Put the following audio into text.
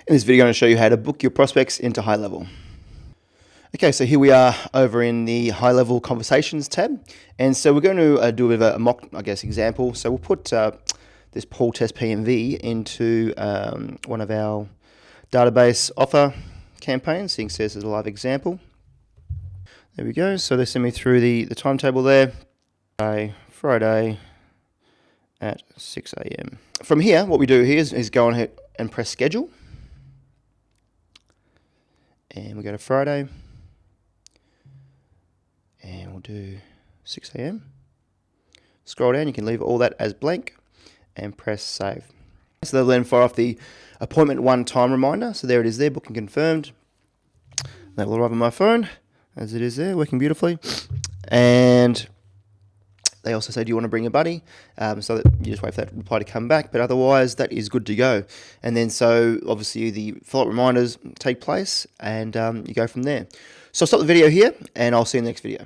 In this video, I'm going to show you how to book your prospects into HighLevel. Okay, so here we are over in the HighLevel Conversations tab. And so we're going to do a bit of a mock, example. So we'll put this Paul Test PMV into one of our database offer campaigns. So you can see this is a live example. There we go. So they send me through the timetable there. Friday at 6 a.m. From here, what we do here is go on ahead and press schedule. And we go to Friday. And we'll do 6 a.m. Scroll down, you can leave all that as blank and press save. So they'll then fire off the appointment 1 time reminder. So there it is there, booking confirmed. That will arrive on my phone as it is there, working beautifully. And they also say, do you want to bring a buddy? So that you just wait for that reply to come back, but otherwise that is good to go. And then so obviously the follow-up reminders take place and you go from there. So I'll stop the video here and I'll see you in the next video.